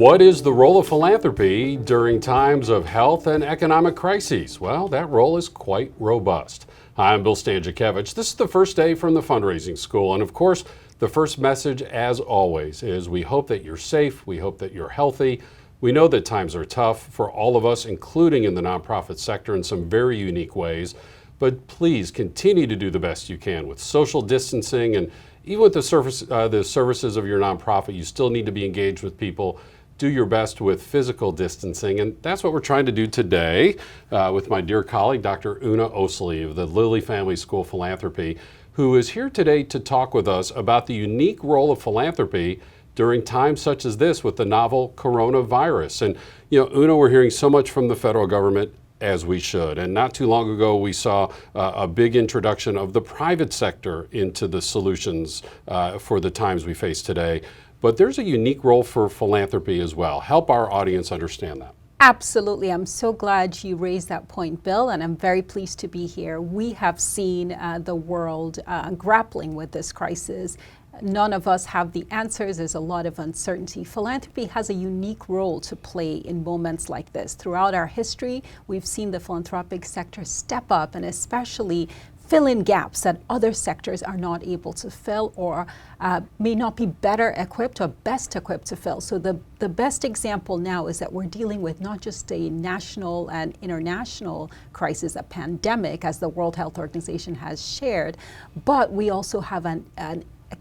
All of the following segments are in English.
What is the role of philanthropy during times of health and economic crises? Well, that role is quite robust. Hi, I'm Bill Stanczykiewicz. This is the first day from the fundraising school, and of course, the first message, as always, is we hope that you're safe, we hope that you're healthy. We know that times are tough for all of us, including in the nonprofit sector in some very unique ways, but please continue to do the best you can with social distancing, and even with the services of your nonprofit, you still need to be engaged with people. Do your best with physical distancing, and that's what we're trying to do today with my dear colleague, Dr. Una Osili of the Lilly Family School of Philanthropy, who is here today to talk with us about the unique role of philanthropy during times such as this with the novel coronavirus. And Una, we're hearing so much from the federal government, as we should. And not too long ago, we saw a big introduction of the private sector into the solutions for the times we face today. But there's a unique role for philanthropy as well. Help our audience understand that. Absolutely. I'm so glad you raised that point, Bill, and I'm very pleased to be here. We have seen the world grappling with this crisis. None of us have the answers. There's a lot of uncertainty. Philanthropy has a unique role to play in moments like this. Throughout our history, we've seen the philanthropic sector step up and especially fill in gaps that other sectors are not able to fill or may not be better equipped or best equipped to fill. So the best example now is that we're dealing with not just a national and international crisis, a pandemic, as the World Health Organization has shared, but we also have a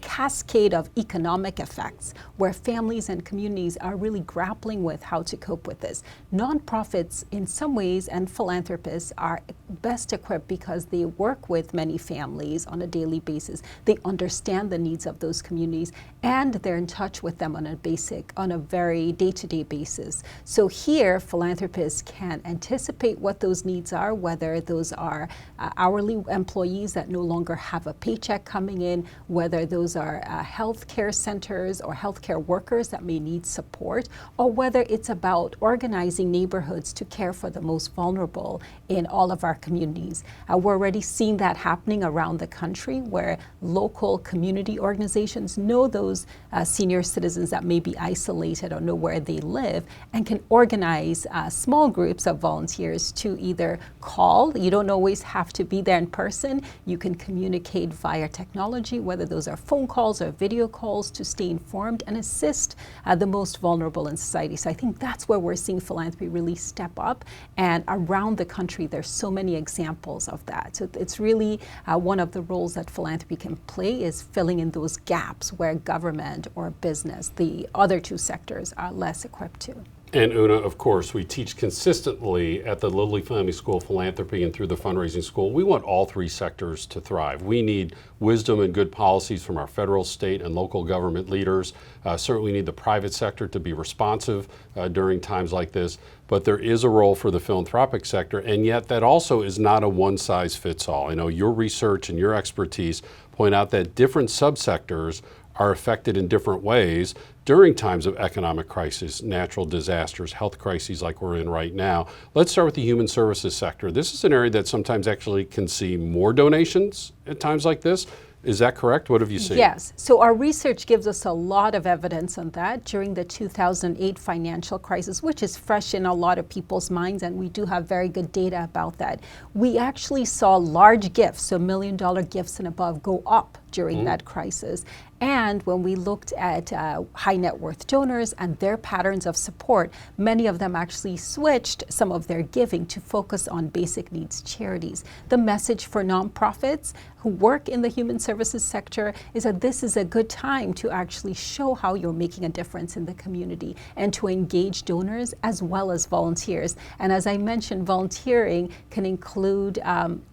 cascade of economic effects where families and communities are really grappling with how to cope with this. Nonprofits in some ways and philanthropists are best equipped because they work with many families on a daily basis. They understand the needs of those communities and they're in touch with them on a very day-to-day basis. So here, philanthropists can anticipate what those needs are, whether those are hourly employees that no longer have a paycheck coming in, whether those are healthcare centers or healthcare workers that may need support, or whether it's about organizing neighborhoods to care for the most vulnerable in all of our communities. We're already seeing that happening around the country where local community organizations know those senior citizens that may be isolated or know where they live and can organize small groups of volunteers to either call. You don't always have to be there in person. You can communicate via technology, whether those are phone calls or video calls, to stay informed and assist the most vulnerable in society. So I think that's where we're seeing philanthropy really step up. And around the country, there's so many examples of that. So it's really one of the roles that philanthropy can play is filling in those gaps where government or business, the other two sectors, are less equipped to. And Una, of course, we teach consistently at the Lilly Family School of Philanthropy and through the fundraising school. We want all three sectors to thrive. We need wisdom and good policies from our federal, state, and local government leaders. Certainly need the private sector to be responsive during times like this. But there is a role for the philanthropic sector, and yet that also is not a one-size-fits-all. I know your research and your expertise point out that different subsectors are affected in different ways during times of economic crisis, natural disasters, health crises like we're in right now. Let's start with the human services sector. This is an area that sometimes actually can see more donations at times like this. Is that correct? What have you seen? Yes. So our research gives us a lot of evidence on that. During the 2008 financial crisis, which is fresh in a lot of people's minds, and we do have very good data about that, we actually saw large gifts, so $1 million gifts and above, go up during that crisis. And when we looked at high net worth donors and their patterns of support, many of them actually switched some of their giving to focus on basic needs charities. The message for nonprofits who work in the human services sector is that this is a good time to actually show how you're making a difference in the community and to engage donors as well as volunteers. And as I mentioned, volunteering can include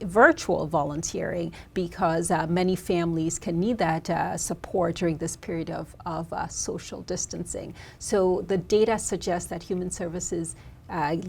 virtual volunteering because many families can need that support during this period of social distancing. So the data suggests that human services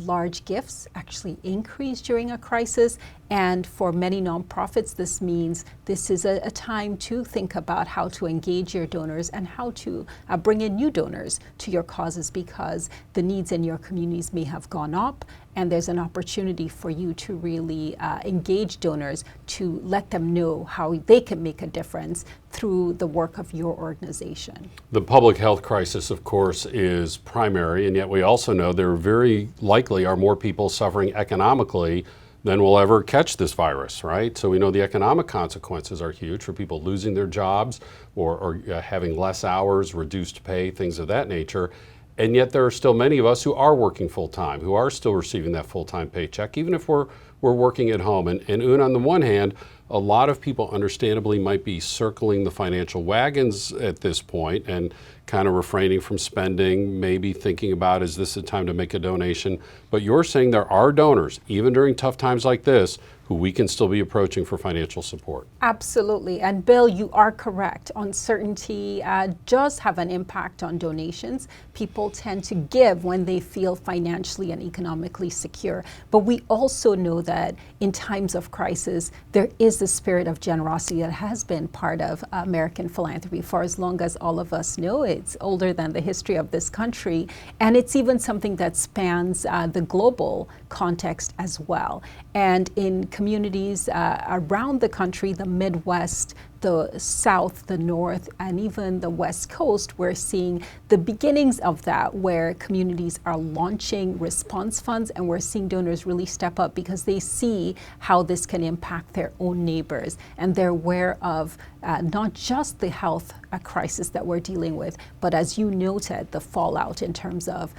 large gifts actually increase during a crisis, And for many nonprofits, this means this is a time to think about how to engage your donors and how to bring in new donors to your causes, because the needs in your communities may have gone up, and there's an opportunity for you to really engage donors to let them know how they can make a difference through the work of your organization. The public health crisis, of course, is primary, and yet we also know there very likely are more people suffering economically than will ever catch this virus, right? So we know the economic consequences are huge for people losing their jobs or having less hours, reduced pay, things of that nature. And yet there are still many of us who are working full-time, who are still receiving that full-time paycheck, even if we're working at home. And Un, on the one hand, a lot of people understandably might be circling the financial wagons at this point and kind of refraining from spending, maybe thinking about, is this a time to make a donation? But you're saying there are donors, even during tough times like this, who we can still be approaching for financial support. Absolutely. And Bill, you are correct. Uncertainty does have an impact on donations. People tend to give when they feel financially and economically secure. But we also know that in times of crisis, there is the spirit of generosity that has been part of American philanthropy for as long as all of us know. It's older than the history of this country. And it's even something that spans the global context as well. And in communities around the country, the Midwest, the South, the North, and even the West Coast, we're seeing the beginnings of that, where communities are launching response funds, and we're seeing donors really step up because they see how this can impact their own neighbors, and they're aware of not just the health crisis that we're dealing with, but as you noted, the fallout in terms of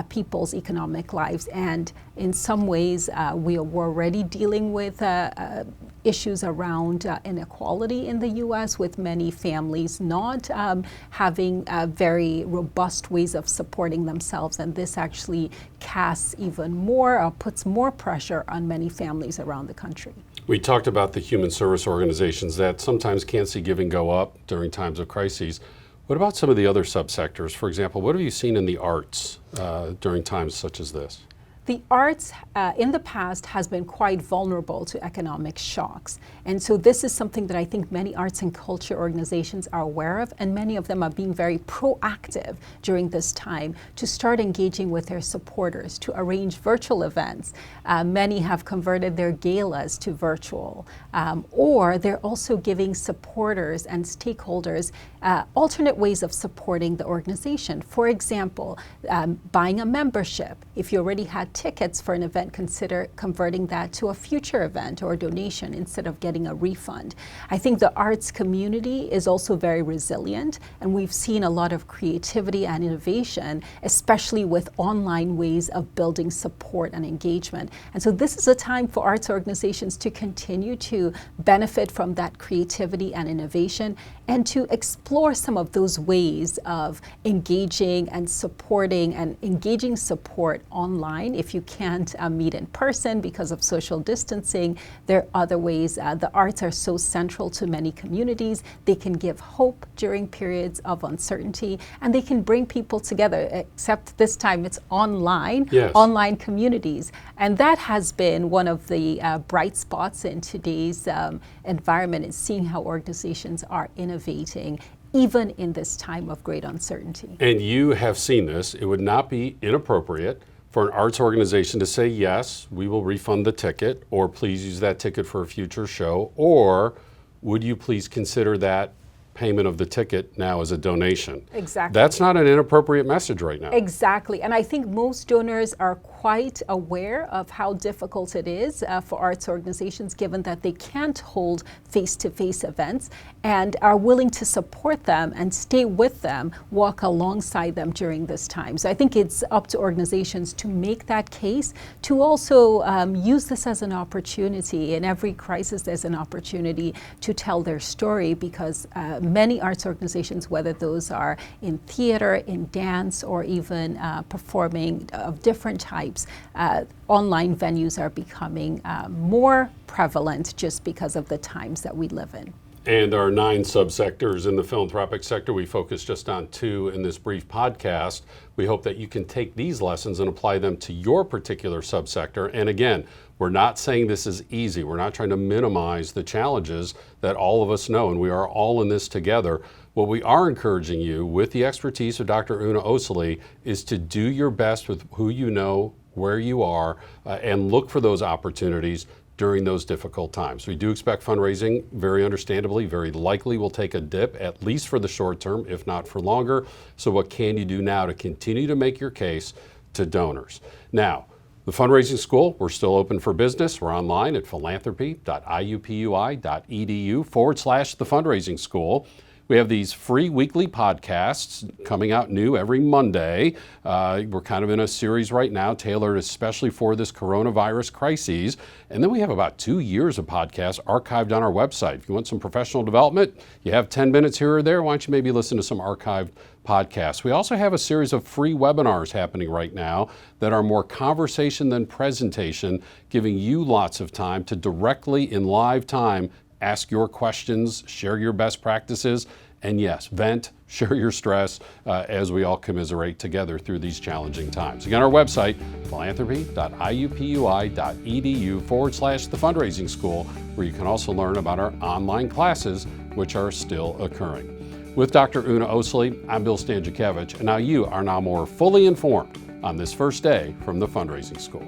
people's economic lives. And in some ways, we were already dealing with issues around inequality in the U.S., with many families not having very robust ways of supporting themselves. And this actually casts even more, puts more pressure on many families around the country. We talked about the human service organizations that sometimes can't see giving go up during times of crises. What about some of the other subsectors? For example, what have you seen in the arts during times such as this? The arts in the past has been quite vulnerable to economic shocks. And so this is something that I think many arts and culture organizations are aware of, and many of them are being very proactive during this time to start engaging with their supporters, to arrange virtual events. Many have converted their galas to virtual, or they're also giving supporters and stakeholders alternate ways of supporting the organization. For example, buying a membership. If you already had tickets for an event, consider converting that to a future event or donation instead of getting a refund. I think the arts community is also very resilient, and we've seen a lot of creativity and innovation, especially with online ways of building support and engagement. And so this is a time for arts organizations to continue to benefit from that creativity and innovation, and to explore some of those ways of engaging and supporting and engaging support online. If you can't meet in person because of social distancing, there are other ways. The arts are so central to many communities. They can give hope during periods of uncertainty, and they can bring people together, except this time it's online, yes. Online communities. And that has been one of the bright spots in today's environment, is seeing how organizations are innovating even in this time of great uncertainty. And you have seen this. It would not be inappropriate for an arts organization to say, yes, we will refund the ticket, or please use that ticket for a future show, or would you please consider that payment of the ticket now as a donation? Exactly. That's not an inappropriate message right now. Exactly. And I think most donors are quite aware of how difficult it is for arts organizations, given that they can't hold face-to-face events, and are willing to support them and stay with them, walk alongside them during this time. So I think it's up to organizations to make that case, to also use this as an opportunity. In every crisis, there's an opportunity to tell their story, because many arts organizations, whether those are in theater, in dance, or even performing of different types, online venues are becoming more prevalent just because of the times that we live in. And there are 9 subsectors in the philanthropic sector. We focus just on 2 in this brief podcast. We hope that you can take these lessons and apply them to your particular subsector. And again, we're not saying this is easy. We're not trying to minimize the challenges that all of us know, and we are all in this together. What we are encouraging you, with the expertise of Dr. Una Osili, is to do your best with who you know, where you are, and look for those opportunities during those difficult times. We do expect fundraising, very understandably, very likely will take a dip, at least for the short term, if not for longer. So what can you do now to continue to make your case to donors? Now, the fundraising school, we're still open for business. We're online at philanthropy.iupui.edu/the fundraising school. We have these free weekly podcasts coming out new every Monday. We're kind of in a series right now tailored especially for this coronavirus crisis. And then we have about 2 years of podcasts archived on our website. If you want some professional development, you have 10 minutes here or there, why don't you maybe listen to some archived podcasts. We also have a series of free webinars happening right now that are more conversation than presentation, giving you lots of time to directly in live time ask your questions, share your best practices, and yes, vent, share your stress as we all commiserate together through these challenging times. Again, our website, philanthropy.iupui.edu/the fundraising school, where you can also learn about our online classes, which are still occurring. With Dr. Una Osili, I'm Bill Stanczykiewicz, and now you are now more fully informed on this first day from the fundraising school.